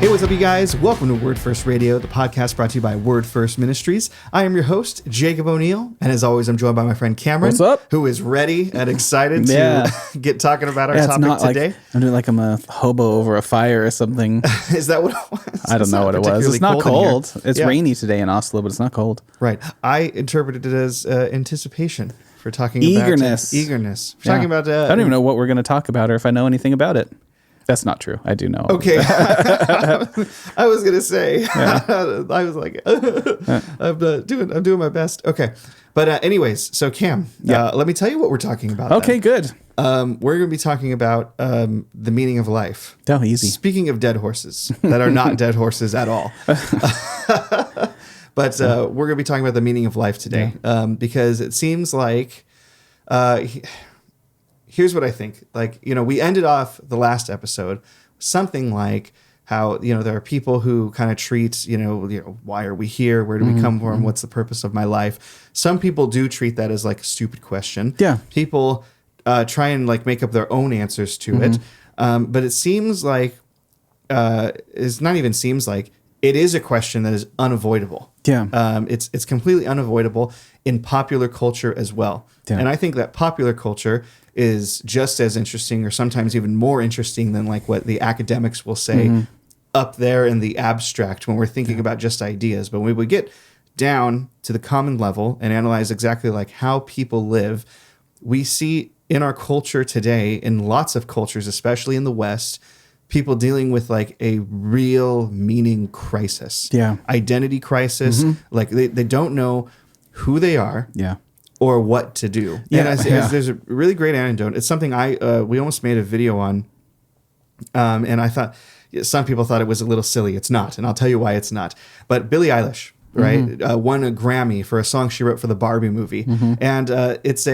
Hey, what's up, you guys? Welcome to Wordfirst Radio, the podcast brought to you by Wordfirst Ministries. I am your host, Jacob O'Neill, and as always, I'm joined by my friend Cameron. What's up? Who is ready and excited to get talking about our topic today. Like, I'm doing like I'm a hobo over a fire or something. Is that what it was? I don't know what it was. It's not cold. It's rainy today in Oslo, but it's not cold. Right. I interpreted it as anticipation for talking eagerness. About eagerness. Talking about. I don't even know what we're going to talk about or if I know anything about it. That's not true. I do know. Okay. I was going to say, I was like, I'm doing my best. Okay. But anyways, so Cam, let me tell you what we're talking about. Okay, good. We're going to be talking about the meaning of life. Oh, easy. Speaking of dead horses that are not dead horses at all. But we're going to be talking about the meaning of life today because it seems like... here's what I think. Like, we ended off the last episode something like how, there are people who kind of treat, why are we here? Where do we come from? What's the purpose of my life? Some people do treat that as like a stupid question. Yeah. People try and like make up their own answers to it. But it seems like, it's not even seems like, it is a question that is unavoidable. Yeah. It's completely unavoidable in popular culture as well. Yeah. And I think that popular culture is just as interesting or sometimes even more interesting than like what the academics will say up there in the abstract when we're thinking about just ideas. But when we get down to the common level and analyze exactly like how people live, we see in our culture today, in lots of cultures, especially in the West, people dealing with like a real meaning crisis, identity crisis. Like they don't know who they are, or what to do. And there's a really great anecdote. It's something we almost made a video on, and I thought some people thought it was a little silly. It's not, and I'll tell you why it's not. But Billie Eilish, right, won a Grammy for a song she wrote for the Barbie movie, and it's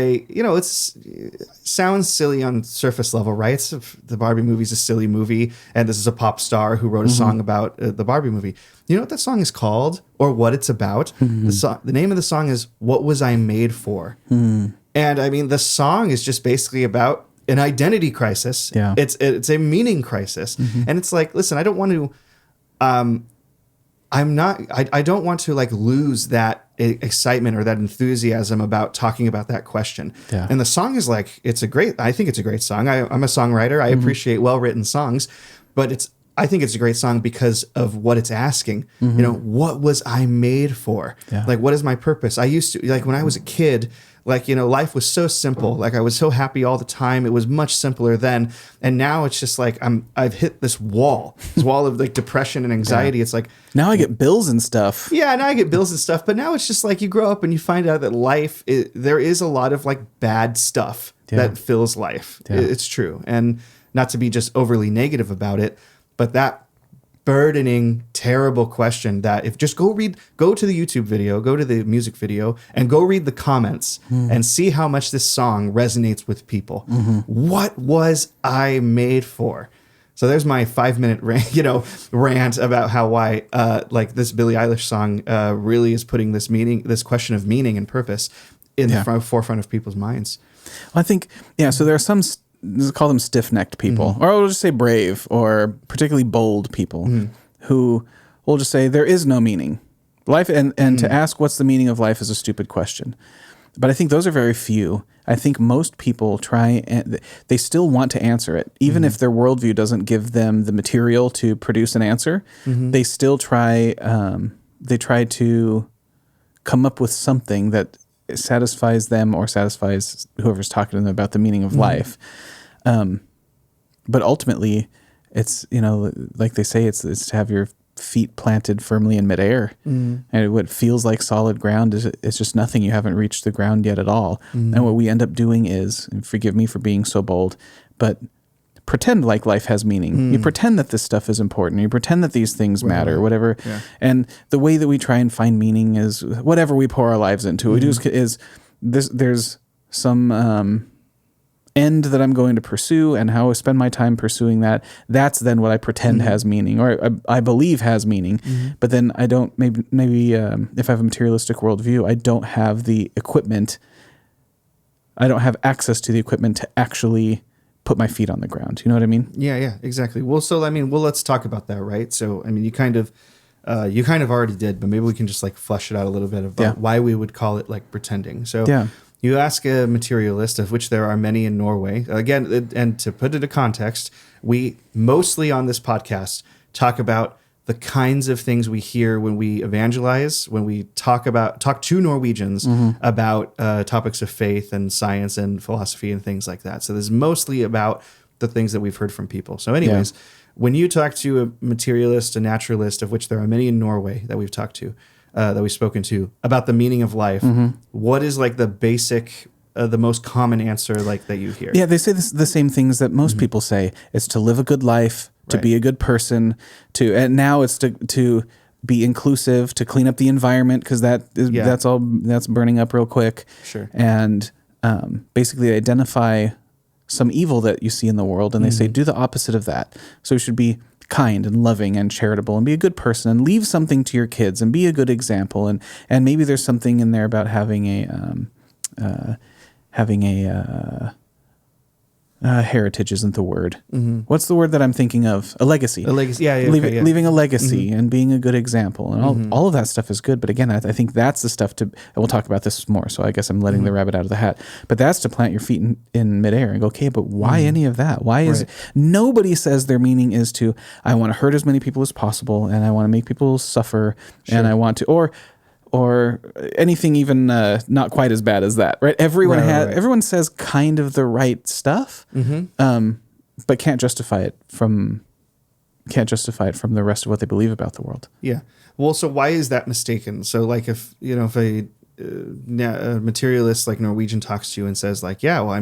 sounds silly on surface level, right? The Barbie movie's a silly movie, and this is a pop star who wrote a song about the Barbie movie. You know what that song is called, or what it's about? The name of the song is "What Was I Made For?" And I mean, the song is just basically about an identity crisis. Yeah, it's a meaning crisis, and it's like, listen, I don't want to. I don't want to like lose that excitement or that enthusiasm about talking about that question. Yeah. And the song is like, I think it's a great song. I'm a songwriter. I appreciate well-written songs, but I think it's a great song because of what it's asking. What was I made for? Yeah. Like, what is my purpose? I used to, like when I was a kid, like, life was so simple. Like I was so happy all the time. It was much simpler then. And now it's just like, I've hit this wall of like depression and anxiety. Yeah. It's like, now I get bills and stuff. Yeah. Now I get bills and stuff, but now it's just like you grow up and you find out that there is a lot of like bad stuff that fills life. Yeah. It's true. And not to be just overly negative about it, but that burdening, terrible question that if just go to the YouTube video, go to the music video and go read the comments and see how much this song resonates with people. What was I made for? So there's my 5-minute rant about why like this Billie Eilish song really is putting this question of meaning and purpose in the forefront of people's minds. Well, I think, so there are some call them stiff-necked people, or I'll just say brave or particularly bold people who will just say there is no meaning. Life and to ask what's the meaning of life is a stupid question. But I think those are very few. I think most people try and they still want to answer it. Even if their worldview doesn't give them the material to produce an answer, they still try to come up with something that satisfies them or satisfies whoever's talking to them about the meaning of life. But ultimately it's, like they say, it's to have your feet planted firmly in midair. And what feels like solid ground is just nothing. You haven't reached the ground yet at all. And what we end up doing is, and forgive me for being so bold, but pretend like life has meaning. You pretend that this stuff is important. You pretend that these things matter, whatever. Yeah. And the way that we try and find meaning is whatever we pour our lives into. We do is there's some end that I'm going to pursue and how I spend my time pursuing that. That's then what I pretend has meaning, or I believe has meaning. But then I don't, maybe if I have a materialistic worldview, I don't have the equipment. I don't have access to the equipment to actually put my feet on the ground. You know what I mean? Yeah, exactly. Well, so let's talk about that, right? So, you kind of already did, but maybe we can just like flesh it out a little bit about why we would call it like pretending. So, you ask a materialist, of which there are many in Norway. Again, and to put it in context, we mostly on this podcast talk about the kinds of things we hear when we evangelize, when we talk to Norwegians about topics of faith and science and philosophy and things like that. So this is mostly about the things that we've heard from people. So anyways, when you talk to a materialist, a naturalist, of which there are many in Norway that we've talked to, that we've spoken to about the meaning of life, what is like the basic, the most common answer like that you hear? Yeah, they say the same things that most people say. It's to live a good life, to be a good person, and now it's to be inclusive, to clean up the environment, because that's burning up real quick. Sure. And basically identify some evil that you see in the world, and they say do the opposite of that. So you should be kind and loving and charitable and be a good person and leave something to your kids and be a good example. And maybe there's something in there about having a heritage isn't the word. What's the word that I'm thinking of? A legacy. A legacy. Leaving a legacy and being a good example, and all of that stuff is good. But again, I think that's the stuff and we'll talk about this more. So I guess I'm letting the rabbit out of the hat. But that's to plant your feet in midair and go, okay, but why any of that? Why is nobody says their meaning is to, I want to hurt as many people as possible, and I want to make people suffer, and I want to, or anything even not quite as bad as that, right? Everyone says kind of the right stuff, but can't justify it from the rest of what they believe about the world. Yeah. Well, so why is that mistaken? So like if a materialist like Norwegian talks to you and says like, yeah, well,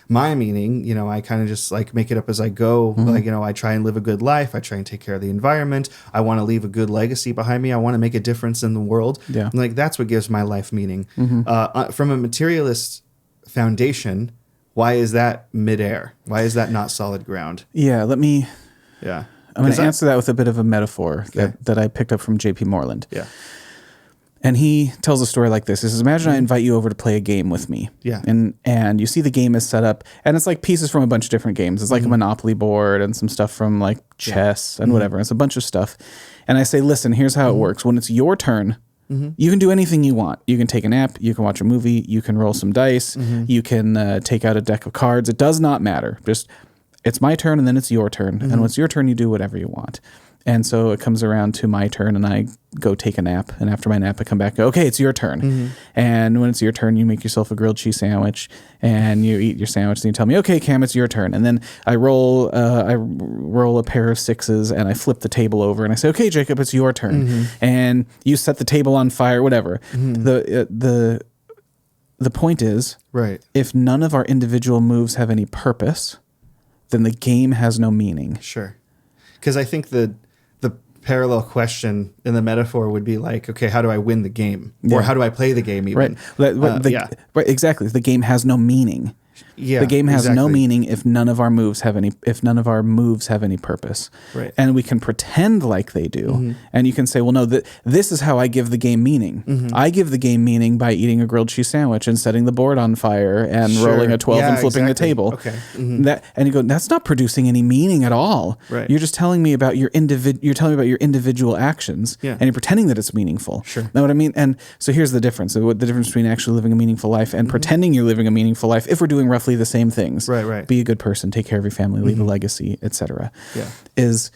my meaning, I kind of just like make it up as I go. Like, I try and live a good life. I try and take care of the environment. I want to leave a good legacy behind me. I want to make a difference in the world. Yeah. And like, that's what gives my life meaning. From a materialist foundation, why is that midair? Why is that not solid ground? Yeah. I'm going to answer that with a bit of a metaphor that I picked up from J.P. Moreland. Yeah. And he tells a story like this. He says, imagine I invite you over to play a game with me. Yeah. And you see the game is set up, and it's like pieces from a bunch of different games. It's like a Monopoly board and some stuff from like chess and whatever. It's a bunch of stuff. And I say, listen, here's how it works. When it's your turn, you can do anything you want. You can take a nap. You can watch a movie. You can roll some dice. You can take out a deck of cards. It does not matter. Just it's my turn, and then it's your turn. And when it's your turn, you do whatever you want. And so it comes around to my turn, and I go take a nap. And after my nap, I come back, go, okay, it's your turn. And when it's your turn, you make yourself a grilled cheese sandwich, and you eat your sandwich, and you tell me, okay, Cam, it's your turn. And then I roll a pair of sixes, and I flip the table over, and I say, okay, Jacob, it's your turn. And you set the table on fire, whatever. The point is, if none of our individual moves have any purpose, then the game has no meaning. Sure. Because I think the parallel question in the metaphor would be like, okay, how do I win the game? Or how do I play the game even? Right. Right, exactly. The game has no meaning. Yeah, the game has no meaning if none of our moves have any purpose. Right. And we can pretend like they do. And you can say, well, no, this is how I give the game meaning. I give the game meaning by eating a grilled cheese sandwich and setting the board on fire and rolling a 12 and flipping the table. Okay. And you go, that's not producing any meaning at all. Right. You're just telling me about your individual actions, and you're pretending that it's meaningful. Sure. Know what I mean? And so here's the difference. The difference between actually living a meaningful life and pretending you're living a meaningful life, if we're doing roughly the same things. Right. Be a good person, take care of your family, leave a legacy, etc. Yeah. Is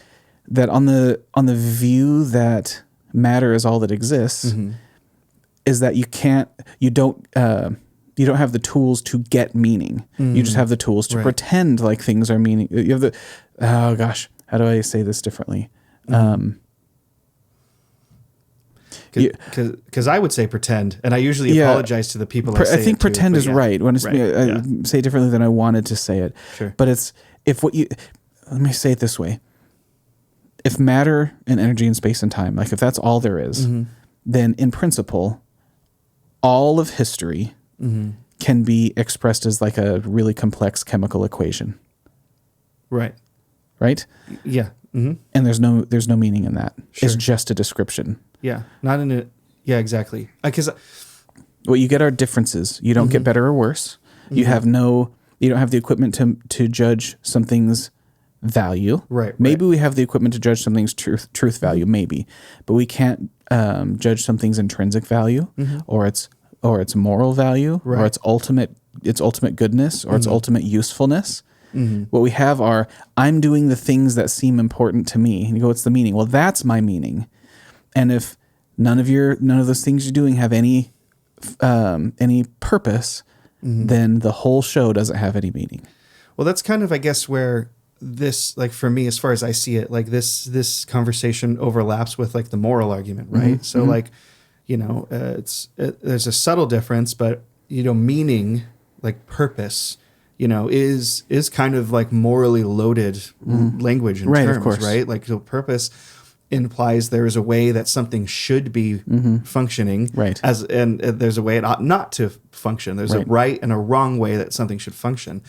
that on the view that matter is all that exists, is that you don't have the tools to get meaning. You just have the tools to pretend like things are meaning. You have how do I say this differently? Because I would say pretend, and I usually apologize to the people I say I think it pretend to, is right. When it's, I say it differently than I wanted to say it. Sure. But let me say it this way. If matter and energy and space and time, like if that's all there is, then in principle, all of history can be expressed as like a really complex chemical equation. Right. Right? Yeah. And there's no meaning in that. Sure. It's just a description. Yeah. Not in it. Yeah, exactly. Because what you get are differences. You don't get better or worse. You have no You don't have the equipment to judge something's value. Right. Maybe we have the equipment to judge something's truth value, maybe, but we can't judge something's intrinsic value or its moral value or its ultimate goodness or its ultimate usefulness. What we have are, I'm doing the things that seem important to me. And you go, what's the meaning? Well, that's my meaning. And if none of those things you're doing have any purpose, then the whole show doesn't have any meaning. Well, that's kind of, I guess, where this, like for me, as far as I see it, like this conversation overlaps with like the moral argument, right? So like, there's a subtle difference, but meaning, like purpose, is kind of like morally loaded language and terms, of course. Right? Like, so purpose implies there is a way that something should be functioning, right? And there's a way it ought not to function. There's a right and a wrong way that something should function.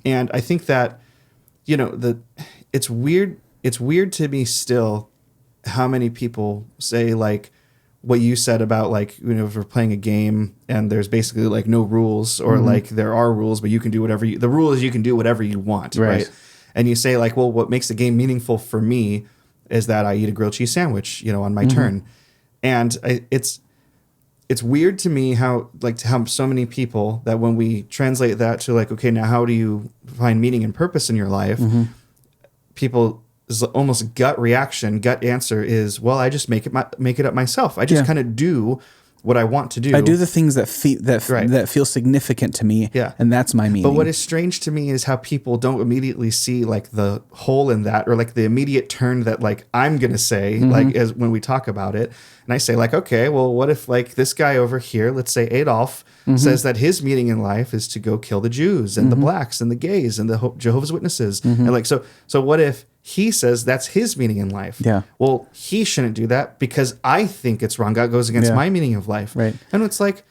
And I think that, it's weird. It's weird to me still how many people say like what you said about like, if we're playing a game and there's basically like no rules or like there are rules, but you can do whatever the rule is you can do whatever you want. Right. And you say like, well, what makes the game meaningful for me is that I eat a grilled cheese sandwich, on my turn. And it's weird to me how so many people that when we translate that to like, okay, now how do you find meaning and purpose in your life? People's almost gut answer is, well, I just make it up myself. I just kind of do what I want to do. I do the things that feel significant to me, and that's my meaning. But what is strange to me is how people don't immediately see like the hole in that, or like the immediate turn that like I'm gonna say like as when we talk about it, and I say like, okay, well, what if like this guy over here, let's say Adolf, says that his meaning in life is to go kill the Jews and the blacks and the gays and the Jehovah's Witnesses, and like so what if he says that's his meaning in life? Yeah. Well, he shouldn't do that because I think it's wrong. God goes against my meaning of life. Right. And it's like,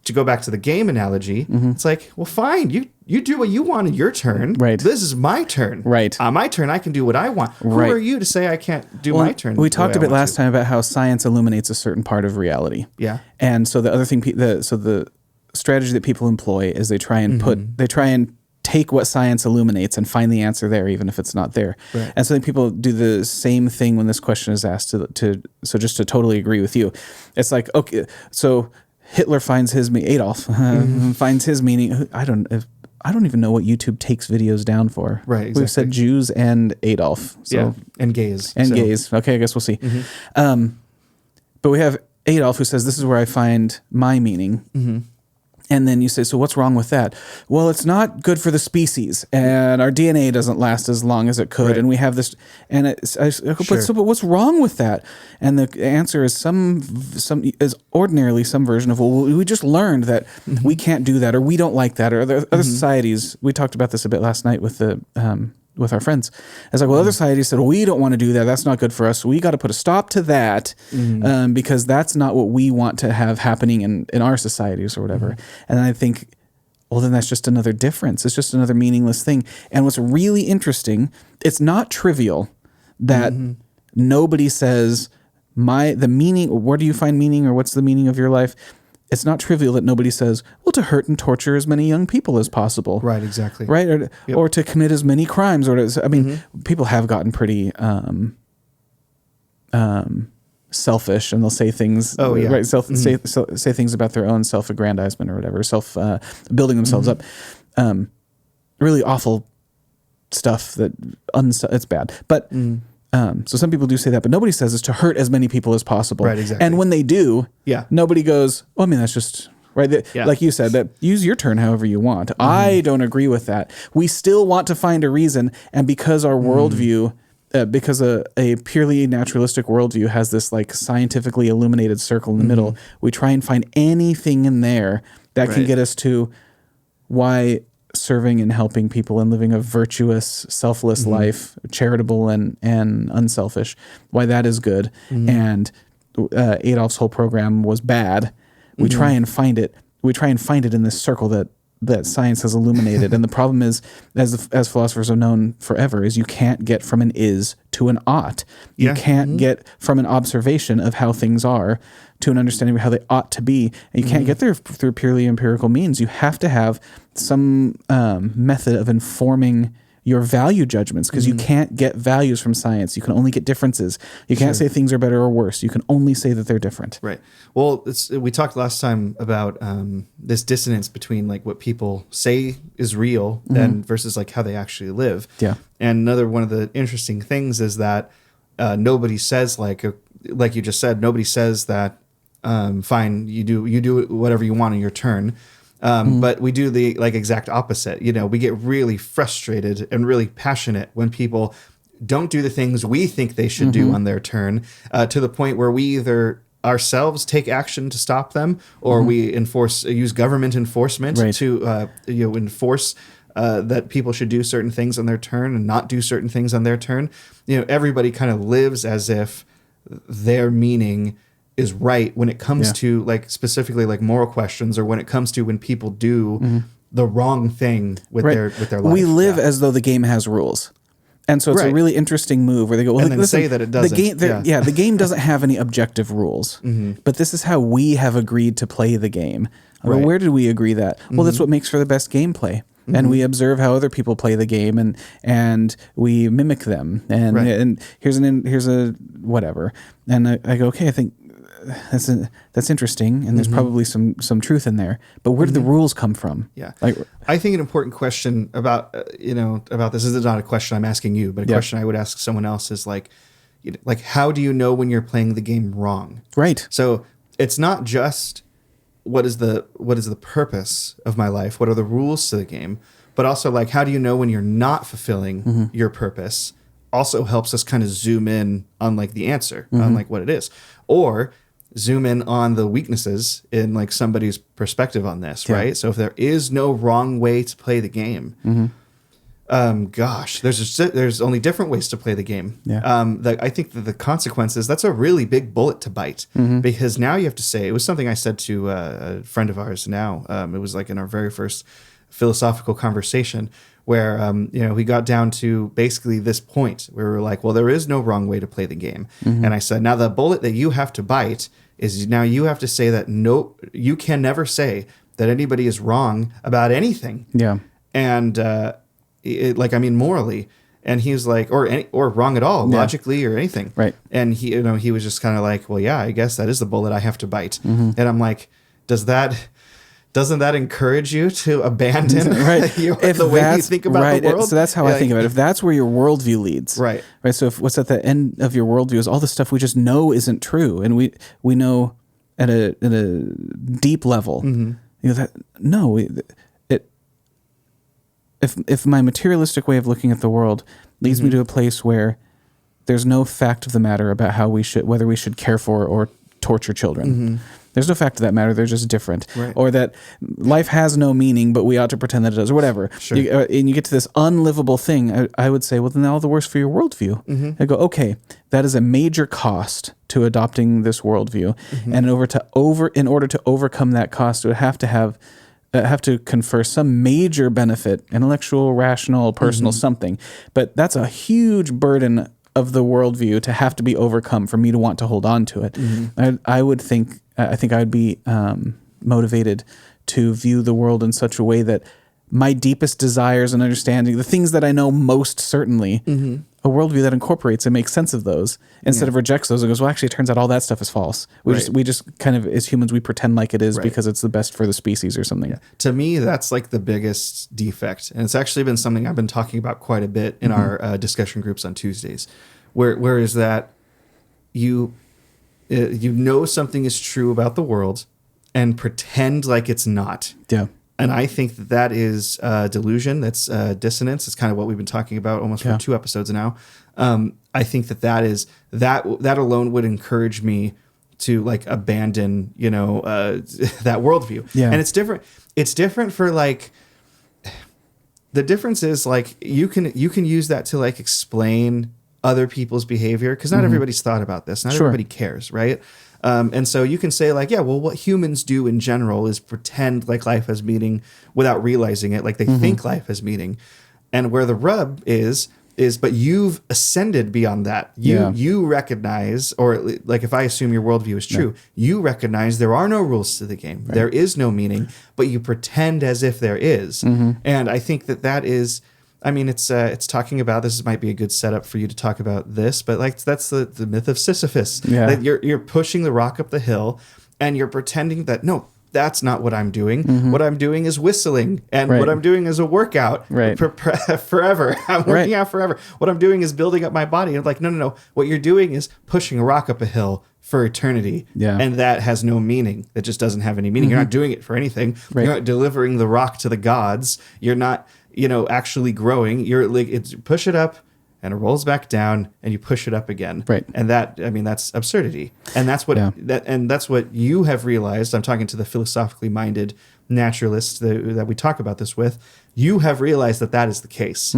to go back to the game analogy, it's like, well, fine, you do what you want in your turn. Right. This is my turn. Right. On my turn, I can do what I want. Who are you to say I can't do my turn? We talked a bit last time about how science illuminates a certain part of reality. Yeah. And so the other thing, the strategy that people employ is they try and take what science illuminates and find the answer there, even if it's not there. Right. And so then people do the same thing when this question is asked so just to totally agree with you, it's like, okay, so Hitler finds his Adolf finds his meaning. I don't even know what YouTube takes videos down for. Right. Exactly. We've said Jews and Adolf. So, and gays. Gays. Okay, I guess we'll see. But we have Adolf who says, this is where I find my meaning. And then you say, so what's wrong with that? Well, it's not good for the species, and our DNA doesn't last as long as it could, and we have this. And but what's wrong with that? And the answer is ordinarily some version of, well, we just learned that we can't do that, or we don't like that, or other societies. We talked about this a bit last night with with our friends. It's like, well, other societies said, well, we don't want to do that. That's not good for us. So we got to put a stop to that because that's not what we want to have happening in our societies or whatever. And I think, well, then that's just another difference. It's just another meaningless thing. And what's really interesting, it's not trivial that nobody says the meaning, or where do you find meaning, or what's the meaning of your life? It's not trivial that nobody says, well, to hurt and torture as many young people as possible. Right, exactly. Right? Or to commit as many crimes. People have gotten pretty selfish, and they'll say things, say things about their own self-aggrandizement or whatever, building themselves up. Really awful stuff that it's bad. But so some people do say that, but nobody says it's to hurt as many people as possible. Right, exactly. And when they do, nobody goes, well, I mean, that's just right. Like you said, that use your turn however you want. I don't agree with that. We still want to find a reason. And because our worldview, because a purely naturalistic worldview has this like scientifically illuminated circle in the middle, we try and find anything in there that can get us to why serving and helping people and living a virtuous, selfless life, charitable and unselfish, why that is good. And Adolf's whole program was bad. We try and find it. We try and find it in this circle that that science has illuminated. And the problem is, as philosophers have known forever, is you can't get from an is to an ought. You can't get from an observation of how things are to an understanding of how they ought to be. And you can't get there through purely empirical means. You have to have some method of informing your value judgments, because you can't get values from science. You can only get differences. You can't say things are better or worse. You can only say that they're different. Right. Well, we talked last time about this dissonance between like what people say is real and versus like how they actually live. Yeah. And another one of the interesting things is that nobody says like you just said, nobody says that fine, you do whatever you want on your turn. But we do the like exact opposite. You know, we get really frustrated and really passionate when people don't do the things we think they should do on their turn, to the point where we either ourselves take action to stop them, or we use government enforcement to enforce that people should do certain things on their turn and not do certain things on their turn. You know, everybody kind of lives as if their meaning is right when it comes to like specifically like moral questions, or when it comes to when people do the wrong thing with their life. We live as though the game has rules. And so it's a really interesting move where they go, well, and then say that it doesn't. The game doesn't have any objective rules, but this is how we have agreed to play the game. Well, where did we agree that? Well, that's what makes for the best gameplay. And we observe how other people play the game, and we mimic them. And here's a whatever. And I go, okay, I think that's interesting, and there's probably some truth in there. But where do the rules come from? Yeah, like I think an important question about about this is not a question I'm asking you, but a question I would ask someone else is like how do you know when you're playing the game wrong? Right. So it's not just what is the purpose of my life? What are the rules to the game? But also like how do you know when you're not fulfilling your purpose? Also helps us kind of zoom in on like the answer on like what it is, or zoom in on the weaknesses in like somebody's perspective on this, right? So if there is no wrong way to play the game, there's only different ways to play the game. I think that the consequences, that's a really big bullet to bite, because now you have to say, it was something I said to a friend of ours now, it was like in our very first philosophical conversation where, we got down to basically this point where we were like, well, there is no wrong way to play the game. And I said, now the bullet that you have to bite is now you have to say that no, you can never say that anybody is wrong about anything. Yeah. And morally. And he was like, or wrong at all, logically or anything. Right. And he was just kind of like, well, yeah, I guess that is the bullet I have to bite. And I'm like, doesn't that encourage you to abandon the way you think about the world? So that's how I think about it. If that's where your worldview leads, right? So if what's at the end of your worldview is all the stuff we just know isn't true, and we know at a deep level, if my materialistic way of looking at the world leads me to a place where there's no fact of the matter about whether we should care for or torture children. There's no fact of that matter. They're just different. Right. Or that life has no meaning, but we ought to pretend that it does, or whatever. Sure. And you get to this unlivable thing. I would say, well, then all the worse for your worldview. I go, okay, that is a major cost to adopting this worldview. And in order to overcome that cost, it would have to confer some major benefit, intellectual, rational, personal, something. But that's a huge burden of the worldview to have to be overcome for me to want to hold on to it. I think I'd be motivated to view the world in such a way that my deepest desires and understanding, the things that I know most certainly, a worldview that incorporates and makes sense of those instead of rejects those and goes, well, actually, it turns out all that stuff is false. We just kind of, as humans, we pretend like it is because it's the best for the species or something. Yeah. To me, that's like the biggest defect. And it's actually been something I've been talking about quite a bit in our discussion groups on Tuesdays, where is that you know something is true about the world and pretend like it's not. Yeah. And I think that is delusion. That's dissonance. It's kind of what we've been talking about almost for 2 episodes now. I think that alone would encourage me to like abandon, that worldview. Yeah. And it's different. It's different for like, the difference is like, you can use that to like explain other people's behavior, because not everybody's thought about this. Not everybody cares, right? And so you can say like, yeah, well, what humans do in general is pretend like life has meaning without realizing it. Like they think life has meaning. And where the rub is, but you've ascended beyond that. You recognize, or like if I assume your worldview is true, you recognize there are no rules to the game. Right. There is no meaning, but you pretend as if there is. And I think that is, I mean, it's talking about, this might be a good setup for you to talk about this, but like that's the myth of Sisyphus. Yeah. That you're pushing the rock up the hill and you're pretending that, no, that's not what I'm doing. What I'm doing is whistling, and what I'm doing is a workout forever. I'm working out forever. What I'm doing is building up my body. And like, no. What you're doing is pushing a rock up a hill for eternity. Yeah. And that has no meaning. That just doesn't have any meaning. You're not doing it for anything. Right. You're not delivering the rock to the gods. You're not, actually growing. You're like, it's push it up, and it rolls back down, and you push it up again. Right. And that's absurdity. And that's what that's what you have realized. I'm talking to the philosophically minded naturalists that we talk about this with. You have realized that is the case.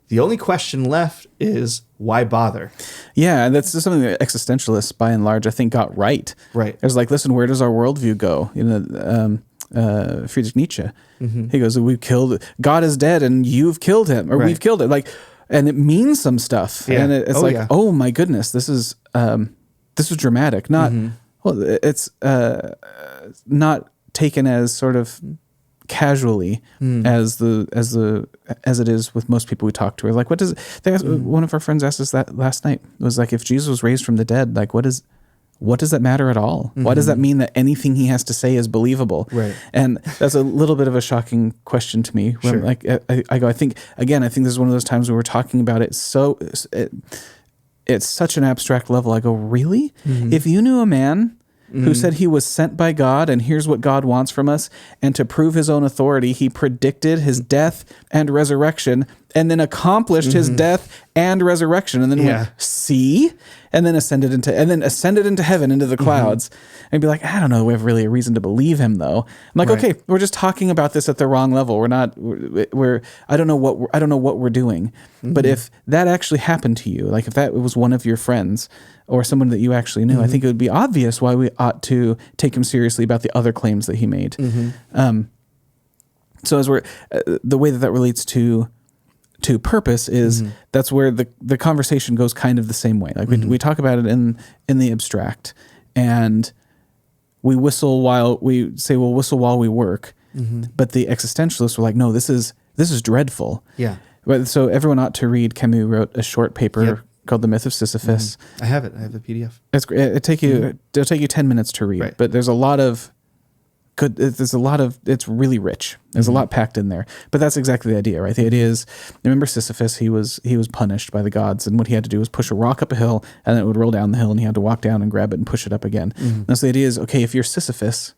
The only question left is why bother? Yeah, and that's just something that existentialists, by and large, I think got right. Right. It's like, listen, where does our worldview go? Friedrich Nietzsche. He goes, God is dead, and you've killed him, or we've killed him. Like. And it means some stuff, and it's oh my goodness, this is dramatic. Not it's not taken as sort of casually as it is with most people we talk to. Like, what does one of our friends asked us that last night? It was like, if Jesus was raised from the dead, like what does that matter at all? Why does that mean that anything he has to say is believable? Right. And that's a little bit of a shocking question to me. Sure. Like I think this is one of those times where we're talking about it. So it's such an abstract level. I go, really? If you knew a man who said he was sent by God, and here's what God wants from us, and to prove his own authority, he predicted his death and resurrection, and then accomplished his death and resurrection, and then went, see? And then ascended into heaven, into the clouds. And be like, I don't know, we have really a reason to believe him, though. I'm like, okay, we're just talking about this at the wrong level. I don't know what we're doing. But if that actually happened to you, like if that was one of your friends or someone that you actually knew, I think it would be obvious why we ought to take him seriously about the other claims that he made. So as the way that relates to purpose is that's where the conversation goes kind of the same way. Like we talk about it in the abstract, and we whistle while we say we'll whistle while we work. But the existentialists were like, no, this is dreadful. Yeah. But so everyone ought to read. Camus wrote a short paper called The Myth of Sisyphus. I have it. I have the PDF. It's great. It'll take you 10 minutes to read, but there's a lot of good. It's really rich. There's a lot packed in there. But that's exactly the idea, right? The idea is, remember Sisyphus? He was punished by the gods, and what he had to do was push a rock up a hill, and then it would roll down the hill, and he had to walk down and grab it and push it up again. And so the idea is, okay, if you're Sisyphus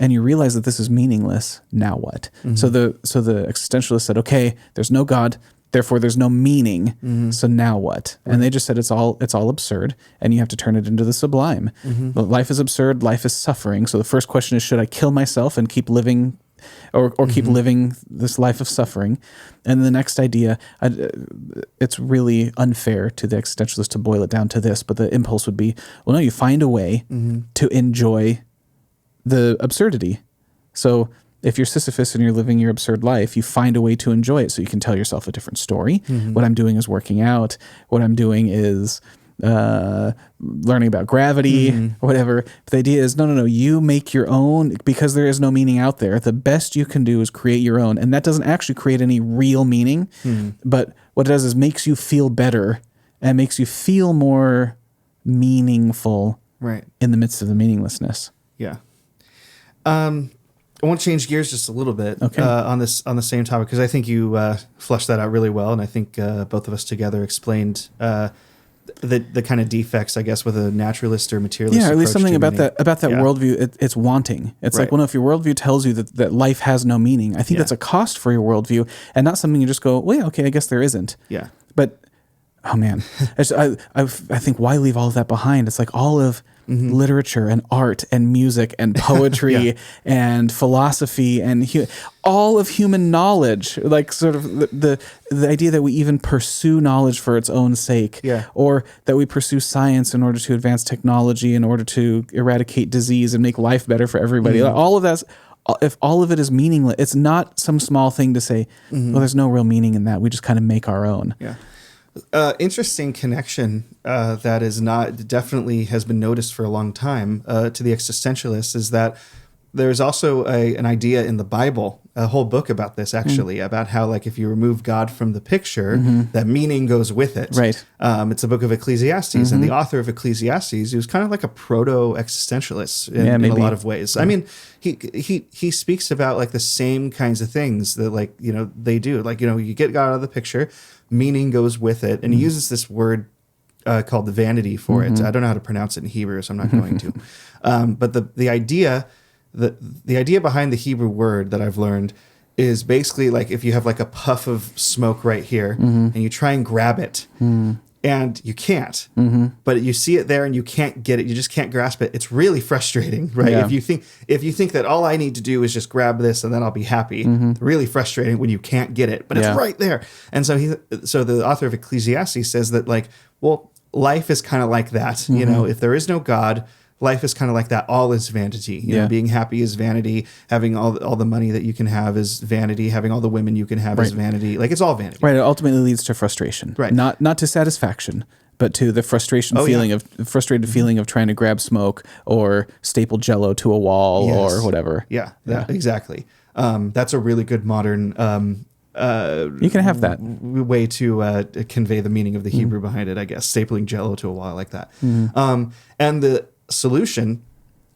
and you realize that this is meaningless, now what? So the existentialist said, okay, there's no God, therefore there's no meaning. So now what? And they just said it's all absurd, and you have to turn it into the sublime. But life is absurd, life is suffering. So the first question is, should I kill myself and keep living, or keep living this life of suffering? And the next idea, it's really unfair to the existentialist to boil it down to this, but the impulse would be, well, no, you find a way to enjoy the absurdity. So if you're Sisyphus and you're living your absurd life, you find a way to enjoy it so you can tell yourself a different story. What I'm doing is working out. What I'm doing is learning about gravity or whatever. But the idea is, no, you make your own, because there is no meaning out there. The best you can do is create your own. And that doesn't actually create any real meaning. But what it does is makes you feel better and makes you feel more meaningful in the midst of the meaninglessness. Yeah. I want to change gears just a little bit on the same topic, because I think you fleshed that out really well, and I think both of us together explained the kind of defects, I guess, with a naturalist or materialist. Yeah, or at least something about that worldview. It's wanting. It's like, well, no, if your worldview tells you that life has no meaning, I think that's a cost for your worldview, and not something you just go, well, yeah, okay, I guess there isn't. Yeah. But oh man, I think why leave all of that behind? It's like all of literature and art and music and poetry and philosophy and all of human knowledge, like sort of the idea that we even pursue knowledge for its own sake, or that we pursue science in order to advance technology, in order to eradicate disease and make life better for everybody. Like, all of that, if all of it is meaningless, it's not some small thing to say, well, there's no real meaning in that. We just kind of make our own. Yeah. Interesting connection that is not definitely has been noticed for a long time to the existentialists is that there's also an idea in the Bible, a whole book about this actually, about how like if you remove God from the picture, that meaning goes with it. Right. It's a book of Ecclesiastes, and the author of Ecclesiastes, he was kind of like a proto-existentialist in a lot of ways. I mean, he speaks about like the same kinds of things that like, you know, they do. Like, you know, you get God out of the picture, meaning goes with it. And he uses this word called the vanity for it. I don't know how to pronounce it in Hebrew, so I'm not going to. But the idea behind the Hebrew word that I've learned is basically like if you have like a puff of smoke right here and you try and grab it and you can't, but you see it there and you can't get it. You just can't grasp it. It's really frustrating, right? Yeah. If you think that all I need to do is just grab this and then I'll be happy, it's really frustrating when you can't get it, but it's right there. And so the author of Ecclesiastes says that like, well, life is kind of like that. You know, if there is no God, life is kind of like that. All is vanity. You know, being happy is vanity. Having all the money that you can have is vanity. Having all the women you can have is vanity. Like it's all vanity. Right. It ultimately leads to frustration. Right. Not to satisfaction, but to the frustrated feeling of trying to grab smoke or staple Jello to a wall or whatever. Yeah. Exactly. That's a really good modern. You can have that way to convey the meaning of the Hebrew behind it. I guess stapling Jello to a wall like that. And the solution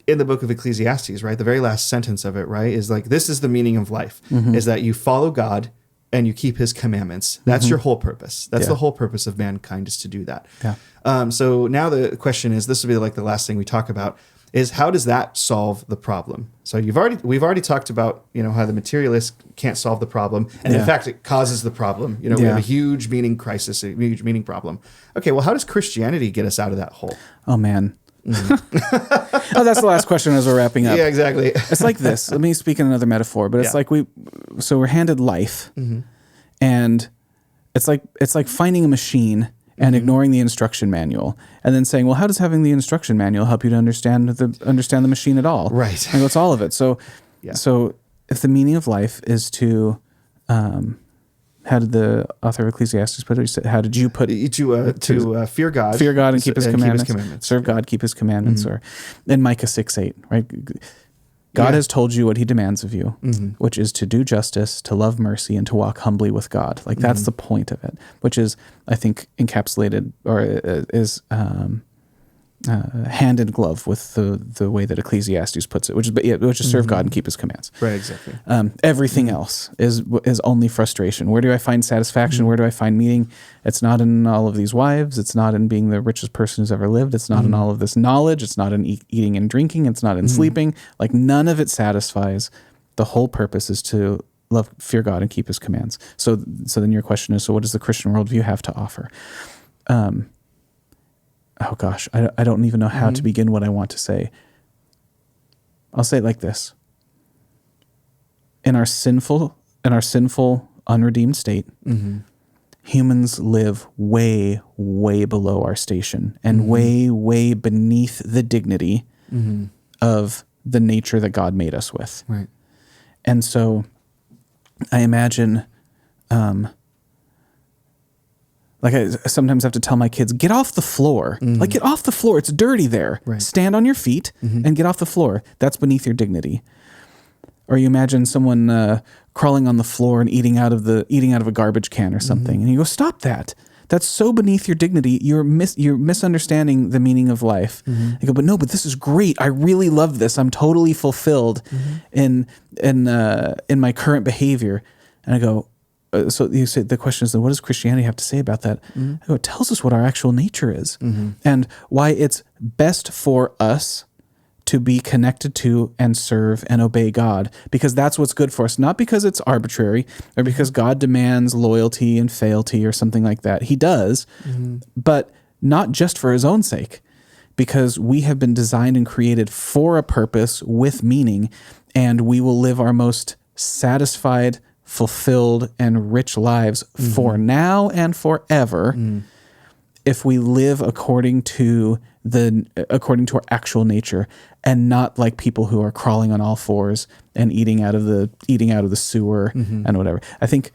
in the book of Ecclesiastes, right? The very last sentence of it, right, is like, this is the meaning of life, is that you follow God and you keep his commandments. That's your whole purpose. That's the whole purpose of mankind, is to do that. Yeah. So now the question is, this will be like the last thing we talk about, is how does that solve the problem? So we've already talked about, you know, how the materialist can't solve the problem, and in fact it causes the problem. You know, we have a huge meaning crisis, a huge meaning problem. Okay, well, how does Christianity get us out of that hole? Oh man. Oh, that's the last question as we're wrapping up. Yeah, exactly. It's like this. Let me speak in another metaphor, but it's like we're handed life, and it's like finding a machine and ignoring the instruction manual, and then saying, well, how does having the instruction manual help you to understand the machine at all? Right. And it's all of it. So if the meaning of life is to how did the author of Ecclesiastes put it? He said, how did you put it? To fear God. Fear God and keep his commandments. Serve God, keep his commandments. Or in Micah 6:8, right? God has told you what he demands of you, which is to do justice, to love mercy, and to walk humbly with God. Like that's the point of it, which is, I think, encapsulated or is hand in glove with the way that Ecclesiastes puts it, which is serve God and keep his commands. Right, exactly. Everything else is only frustration. Where do I find satisfaction? Where do I find meaning? It's not in all of these wives. It's not in being the richest person who's ever lived. It's not in all of this knowledge. It's not in eating and drinking. It's not in sleeping. Like none of it satisfies. The whole purpose is to fear God and keep his commands. So then your question is, so what does the Christian worldview have to offer? Oh gosh, I don't even know how to begin what I want to say. I'll say it like this. In our sinful, unredeemed state, humans live way, way below our station and way, way beneath the dignity of the nature that God made us with. Right. And so I imagine... like I sometimes have to tell my kids, get off the floor. Like, get off the floor. It's dirty there. Right. Stand on your feet and get off the floor. That's beneath your dignity. Or you imagine someone crawling on the floor and eating out of a garbage can or something, and you go, stop that. That's so beneath your dignity. You're misunderstanding the meaning of life. I go, but this is great. I really love this. I'm totally fulfilled in my current behavior. And I go, so you say the question is, then what does Christianity have to say about that? I go, it tells us what our actual nature is and why it's best for us to be connected to and serve and obey God, because that's what's good for us, not because it's arbitrary or because God demands loyalty and fealty or something like that. He does, but not just for his own sake, because we have been designed and created for a purpose with meaning, and we will live our most satisfied, fulfilled, and rich lives for now and forever if we live according to our actual nature, and not like people who are crawling on all fours and eating out of the sewer and whatever. I think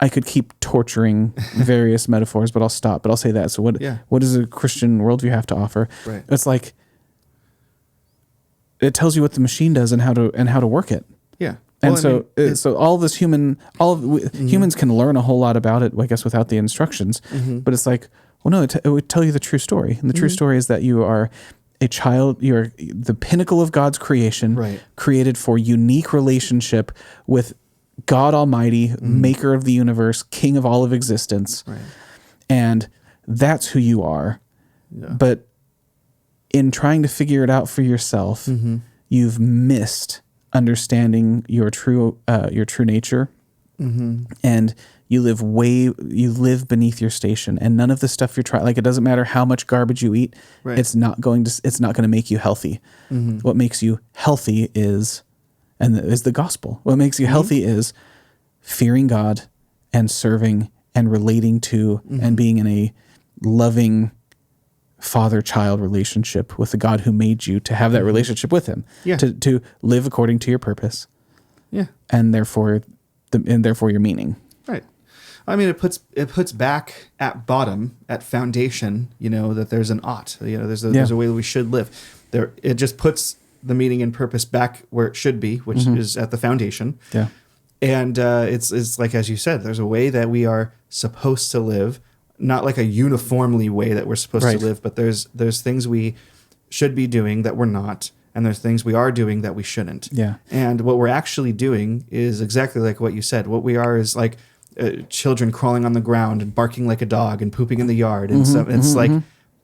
I could keep torturing various metaphors, but I'll stop. But I'll say that. So what does a Christian worldview have to offer? Right. It's like it tells you what the machine does and how to work it. Yeah. And so all this humans can learn a whole lot about it, I guess, without the instructions. But it's like, well, no, it would tell you the true story. And the true story is that you are a child, you're the pinnacle of God's creation, created for unique relationship with God Almighty, maker of the universe, king of all of existence. Right. And that's who you are. Yeah. But in trying to figure it out for yourself, you've missed understanding your true nature. And you live beneath your station, and none of the stuff you're trying, like, it doesn't matter how much garbage you eat. Right. It's not going to make you healthy. What makes you healthy is the gospel. What makes you healthy is fearing God and serving and relating to and being in a loving father-child relationship with the God who made you, to have that relationship with him, to live according to your purpose. Yeah. And therefore your meaning. Right. I mean, it puts back at bottom, at foundation, that there's an ought, there's a way that we should live. It just puts the meaning and purpose back where it should be, which is at the foundation. Yeah. And it's like, as you said, there's a way that we are supposed to live, not like a uniformly way that we're supposed to live, but there's things we should be doing that we're not, and there's things we are doing that we shouldn't. Yeah. And what we're actually doing is exactly like what you said. What we are is like children crawling on the ground and barking like a dog and pooping in the yard. And so it's like,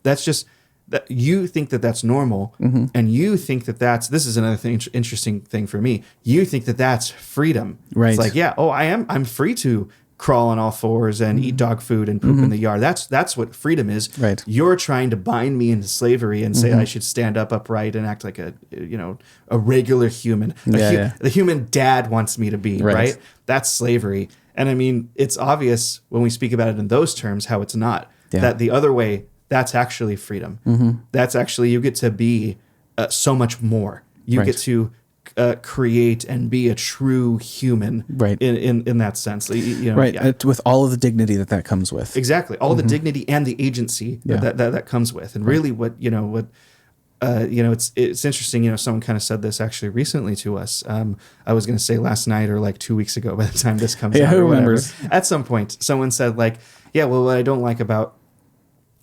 that's just, that you think that that's normal, and you think that this is another thing, interesting thing for me. You think that that's freedom. Right. It's like, I'm free to crawl on all fours and eat dog food and poop in the yard. That's what freedom is. Right. You're trying to bind me into slavery and say I should stand up upright and act like a regular human. The human dad wants me to be, right? That's slavery. And I mean, it's obvious when we speak about it in those terms how it's not. Yeah. That the other way, that's actually freedom. That's actually, you get to be so much more. You get to create and be a true human, in that sense. With all of the dignity that comes with. Exactly. All the dignity and the agency that comes with. And really it's interesting, someone kind of said this actually recently to us. I was going to say last night or like 2 weeks ago by the time this comes out. Who remembers? At some point, someone said like, what I don't like about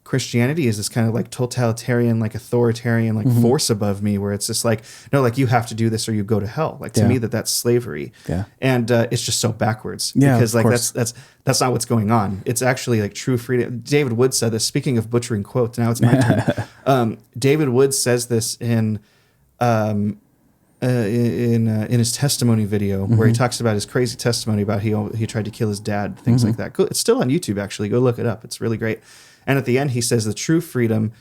Christianity is this kind of like totalitarian, like authoritarian, like force above me, where it's just like, no, like you have to do this or you go to hell. Like to me, that's slavery. Yeah. And it's just so backwards. Yeah, because like that's not what's going on. It's actually like true freedom. David Wood said this. Speaking of butchering quotes, now it's my turn. David Wood says this in his testimony video, where he talks about his crazy testimony about he tried to kill his dad, things like that. It's still on YouTube, actually. Go look it up. It's really great. And at the end, he says the true freedom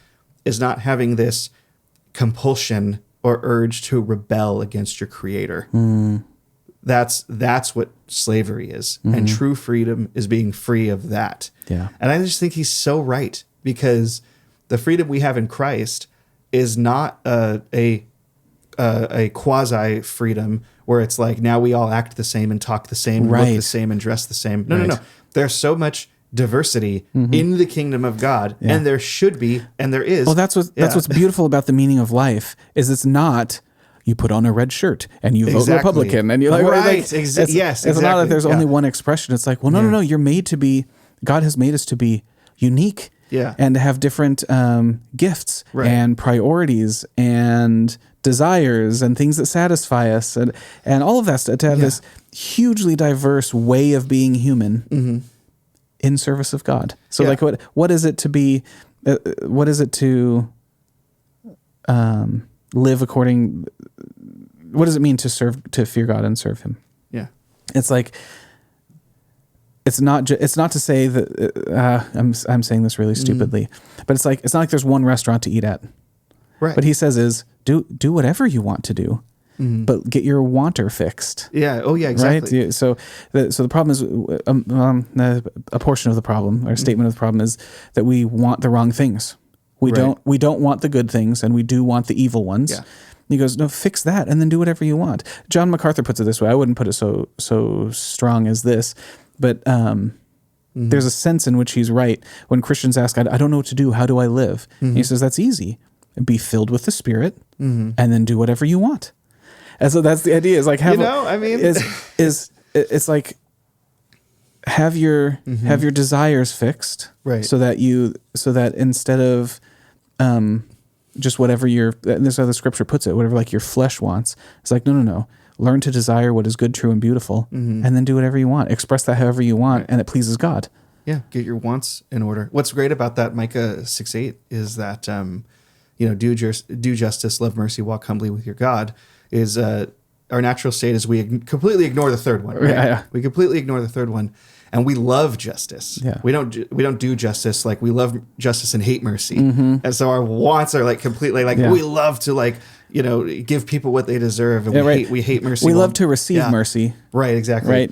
is not having this compulsion or urge to rebel against your creator. That's what slavery is. And true freedom is being free of that. Yeah. And I just think he's so right, because the freedom we have in Christ is not a quasi freedom where it's like, now we all act the same and talk the same, and look the same and dress the same. No. There's so much diversity in the kingdom of God, and there should be, and there is. Well, that's what's beautiful about the meaning of life, is it's not you put on a red shirt and you vote Republican and you're like, it's not that there's only one expression. It's like, well, no, you're made to be. God has made us to be unique, and to have different gifts and priorities and desires and things that satisfy us, and all of that stuff, to have this hugely diverse way of being human. In service of God. So like what is it to be, what is it to live according, what does it mean to fear God and serve him? Yeah. It's like, it's not to say that I'm saying this really stupidly, but it's not like there's one restaurant to eat at. Right. What he says is do whatever you want to do, but get your wanter fixed. Yeah. Oh yeah. Exactly. Right. So the problem is a portion of the problem or a statement of the problem is that we want the wrong things. We don't want the good things, and we do want the evil ones. Yeah. He goes, no, fix that and then do whatever you want. John MacArthur puts it this way. I wouldn't put it so strong as this, but there's a sense in which he's right. When Christians ask, I don't know what to do. How do I live? And he says, that's easy. Be filled with the Spirit and then do whatever you want. And so that's the idea. Is like it's like have your desires fixed, right? So that instead of just whatever this is how the scripture puts it, whatever like your flesh wants, it's like no. Learn to desire what is good, true, and beautiful, and then do whatever you want. Express that however you want, and it pleases God. Yeah, get your wants in order. What's great about that Micah 6:8 is that do justice, love mercy, walk humbly with your God. Is our natural state is we completely ignore the third one. Right? Yeah. We completely ignore the third one, and we love justice. Yeah. We don't do justice like we love justice and hate mercy, and so our wants are like completely like we love to like give people what they deserve, and we hate mercy. We love to receive mercy. Right. Exactly. Right.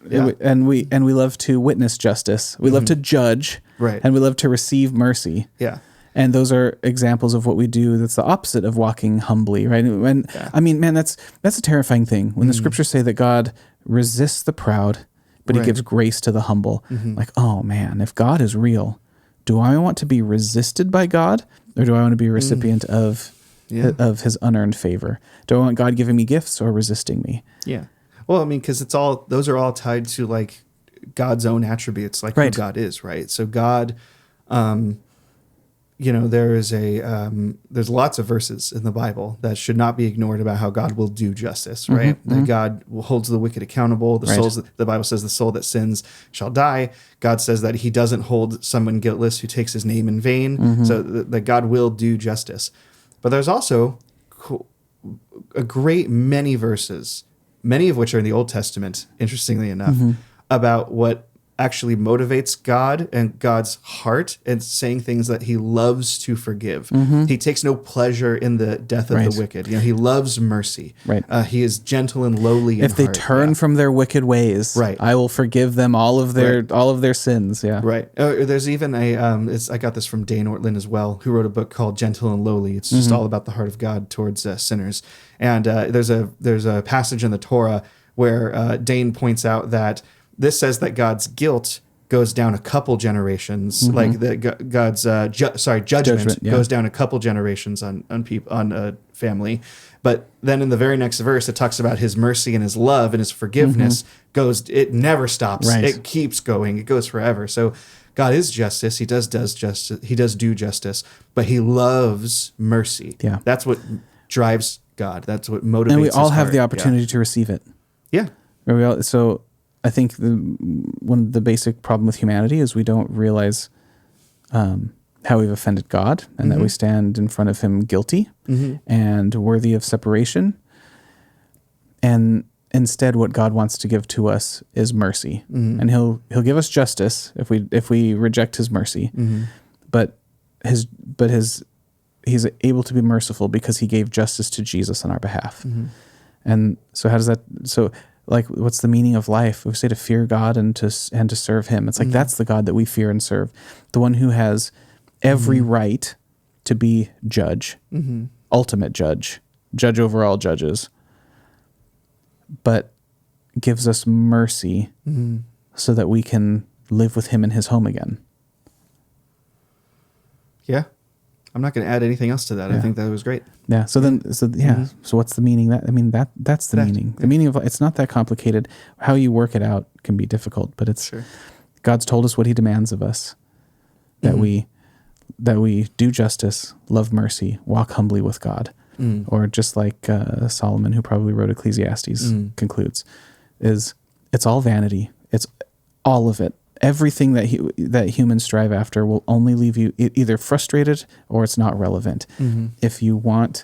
Yeah. And we love to witness justice. We love to judge. Right. And we love to receive mercy. Yeah. And those are examples of what we do that's the opposite of walking humbly, right? And I mean, man, that's a terrifying thing. When the scriptures say that God resists the proud, but he gives grace to the humble. Like, oh man, if God is real, do I want to be resisted by God, or do I want to be a recipient of his unearned favor? Do I want God giving me gifts or resisting me? Yeah. Well, I mean, because those are all tied to like God's own attributes, like who God is, right? So God, there's lots of verses in the Bible that should not be ignored about how God will do justice, right? That God holds the wicked accountable. The Bible says the soul that sins shall die. God says that he doesn't hold someone guiltless who takes his name in vain. So that God will do justice. But there's also a great many verses, many of which are in the Old Testament, interestingly enough, about what actually motivates God and God's heart, and saying things that he loves to forgive. He takes no pleasure in the death of the wicked. He loves mercy. Right. He is gentle and lowly in heart. If they turn from their wicked ways, I will forgive them all of their sins. Yeah. Right. There's even I got this from Dane Ortlund as well, who wrote a book called Gentle and Lowly. It's just all about the heart of God towards sinners. And there's a passage in the Torah where Dane points out that this says that God's guilt goes down a couple generations, like God's judgment goes down a couple generations on people, on a family. But then in the very next verse, it talks about his mercy and his love and his forgiveness it never stops. Right. It keeps going. It goes forever. So God is justice. He does justice. He does do justice, but he loves mercy. Yeah. That's what drives God. That's what motivates. And we all have the opportunity to receive it. Yeah. So I think one of the basic problem with humanity is we don't realize how we've offended God, and that we stand in front of him guilty and worthy of separation. And instead, what God wants to give to us is mercy, and he'll give us justice if we reject his mercy. But he's able to be merciful because he gave justice to Jesus on our behalf. And so how does that? So. Like, what's the meaning of life? We say to fear God and to serve him. It's like that's the God that we fear and serve, the one who has every right to be judge, ultimate judge over all judges, but gives us mercy so that we can live with him in his home again. Yeah. I'm not going to add anything else to that. I think that was great. Yeah. So what's the meaning? That's the meaning. The meaning of it's not that complicated. How you work it out can be difficult, but it's God's told us what he demands of us, that we do justice, love mercy, walk humbly with God, or just like Solomon, who probably wrote Ecclesiastes, concludes, is it's all vanity. It's all of it. Everything that humans strive after will only leave you either frustrated or it's not relevant. If you want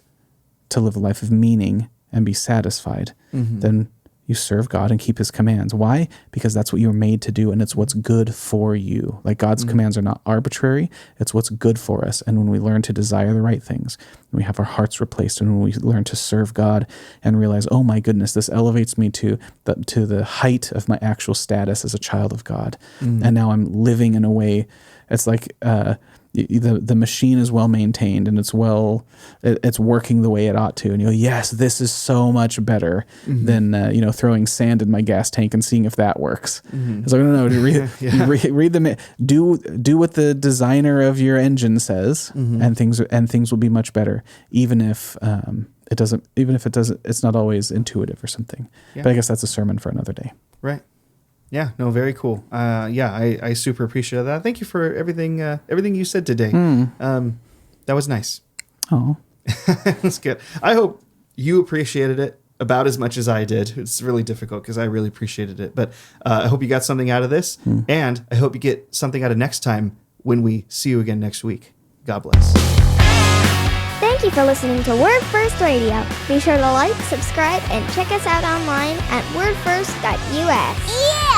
to live a life of meaning and be satisfied, then you serve God and keep his commands. Why? Because that's what you're made to do, and it's what's good for you. Like God's commands are not arbitrary. It's what's good for us. And when we learn to desire the right things, when we have our hearts replaced, and when we learn to serve God and realize, oh my goodness, this elevates me to the height of my actual status as a child of God. And now I'm living in a way, it's like the machine is well maintained, and it's working the way it ought to. And yes, this is so much better than throwing sand in my gas tank and seeing if that works. It's like, no, read the do what the designer of your engine says, and things will be much better, even if it doesn't. It's not always intuitive or something. Yeah. But I guess that's a sermon for another day. Right. Yeah, no, very cool. I super appreciate that. Thank you for everything you said today. That was nice. Oh, that's good. I hope you appreciated it about as much as I did. It's really difficult because I really appreciated it. But I hope you got something out of this, and I hope you get something out of next time when we see you again next week. God bless. Thank you for listening to Wordfirst Radio. Be sure to like, subscribe, and check us out online at wordfirst.us. Yeah!